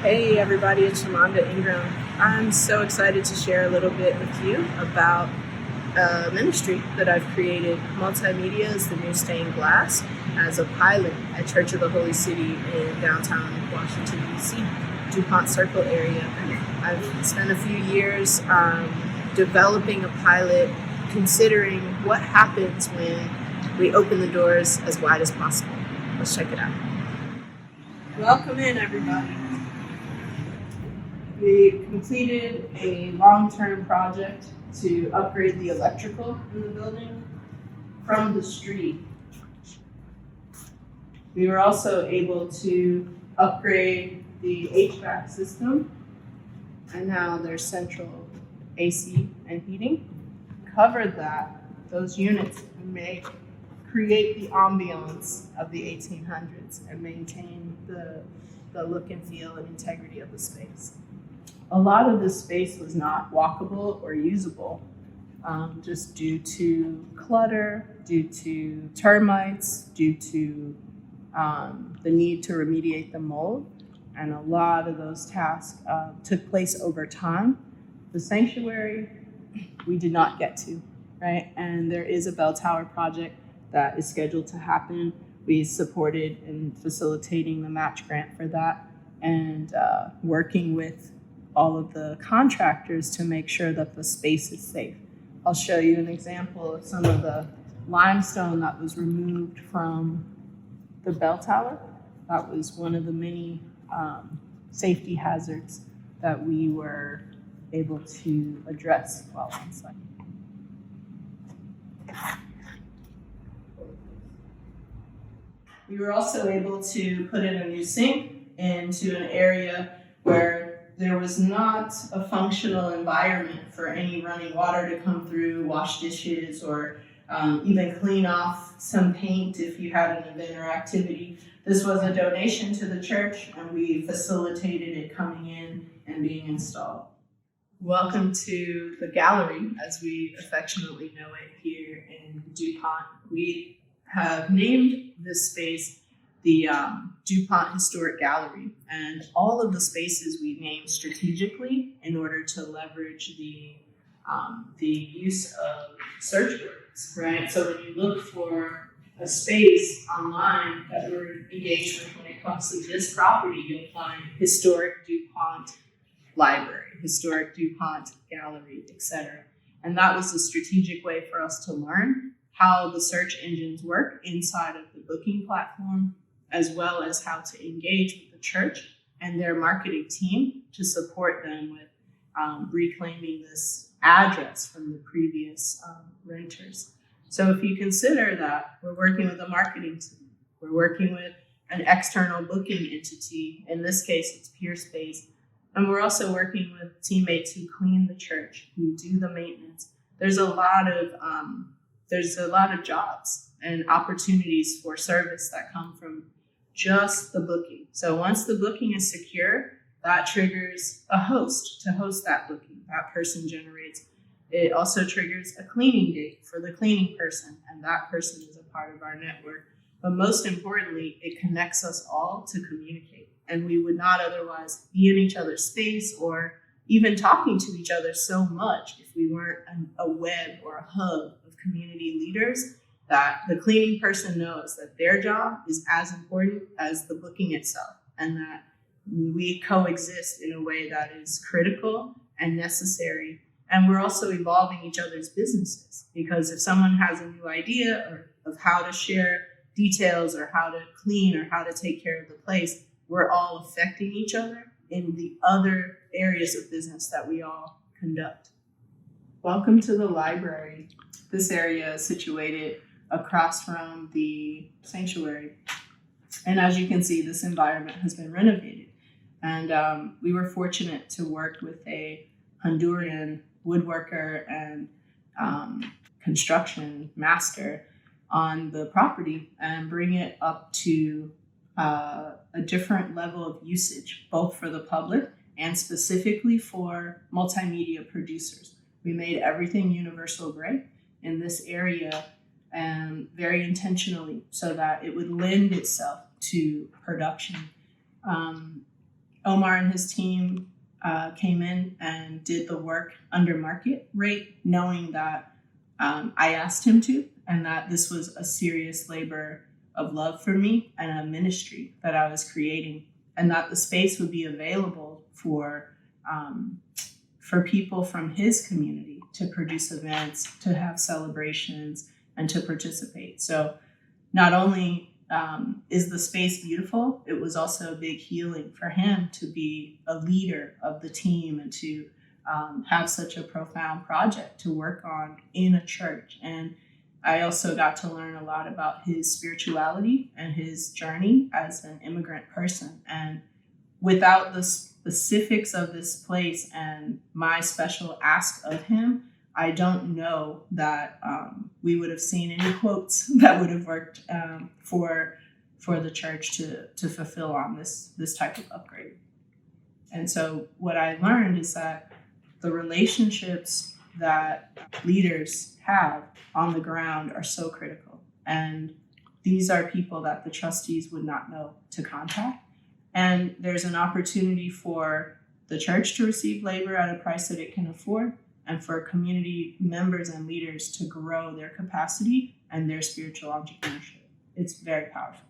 Hey everybody, it's Shalonda Ingram. I'm so excited to share a little bit with you about a ministry that I've created. Multimedia is the new stained glass as a pilot at Church of the Holy City in downtown Washington, D.C., DuPont Circle area. I've spent a few years developing a pilot, considering what happens when we open the doors as wide as possible. Let's check it out. Welcome in, everybody. We completed a long-term project to upgrade the electrical in the building from the street. We were also able to upgrade the HVAC system, and now there's central AC and heating. Covered those units, and create the ambiance of the 1800s and maintain the look and feel and integrity of the space. A lot of the space was not walkable or usable, just due to clutter, due to termites, due to the need to remediate the mold. And a lot of those tasks took place over time. The sanctuary, we did not get to, right? And there is a bell tower project that is scheduled to happen. We supported in facilitating the match grant for that and working with all of the contractors to make sure that the space is safe. I'll show you an example of some of the limestone that was removed from the bell tower. That was one of the many safety hazards that we were able to address while on site. We were also able to put in a new sink into an area where there was not a functional environment for any running water to come through, wash dishes, or even clean off some paint if you had an event or activity. This was a donation to the church, and we facilitated it coming in and being installed. Welcome to the gallery, as we affectionately know it here in DuPont. We have named this space the DuPont Historic Gallery, and all of the spaces we named strategically in order to leverage the use of search words, right? So when you look for a space online that we're engaged with when it comes to this property, you'll find Historic DuPont Library, Historic DuPont Gallery, etc. And that was a strategic way for us to learn how the search engines work inside of the booking platform, as well as how to engage with the church and their marketing team to support them with reclaiming this address from the previous renters. So if you consider that we're working with a marketing team, we're working with an external booking entity, in this case it's Peerspace, and we're also working with teammates who clean the church, who do the maintenance. There's a lot of jobs and opportunities for service that come from just the booking. So once the booking is secure, that triggers a host to host that booking. That person generates. It also triggers a cleaning date for the cleaning person, and that person is a part of our network. But most importantly, it connects us all to communicate. And we would not otherwise be in each other's space or even talking to each other so much if we weren't a web or a hub of community leaders, that the cleaning person knows that their job is as important as the booking itself, and that we coexist in a way that is critical and necessary. And we're also evolving each other's businesses, because if someone has a new idea of how to share details or how to clean or how to take care of the place, we're all affecting each other in the other areas of business that we all conduct. Welcome to the library. This area is situated across from the sanctuary. And as you can see, this environment has been renovated. And we were fortunate to work with a Honduran woodworker and construction master on the property and bring it up to a different level of usage, both for the public and specifically for multimedia producers. We made everything universal gray in this area, and very intentionally, so that it would lend itself to production. Omar and his team came in and did the work under market rate, knowing that I asked him to, and that this was a serious labor of love for me and a ministry that I was creating, and that the space would be available for people from his community to produce events, to have celebrations, and to participate. So not only is the space beautiful, it was also a big healing for him to be a leader of the team and to have such a profound project to work on in a church. And I also got to learn a lot about his spirituality and his journey as an immigrant person. And without the specifics of this place and my special ask of him, I don't know that we would have seen any quotes that would have worked for the church to fulfill on this type of upgrade. And so what I learned is that the relationships that leaders have on the ground are so critical. And these are people that the trustees would not know to contact. And there's an opportunity for the church to receive labor at a price that it can afford, and for community members and leaders to grow their capacity and their spiritual entrepreneurship. It's very powerful.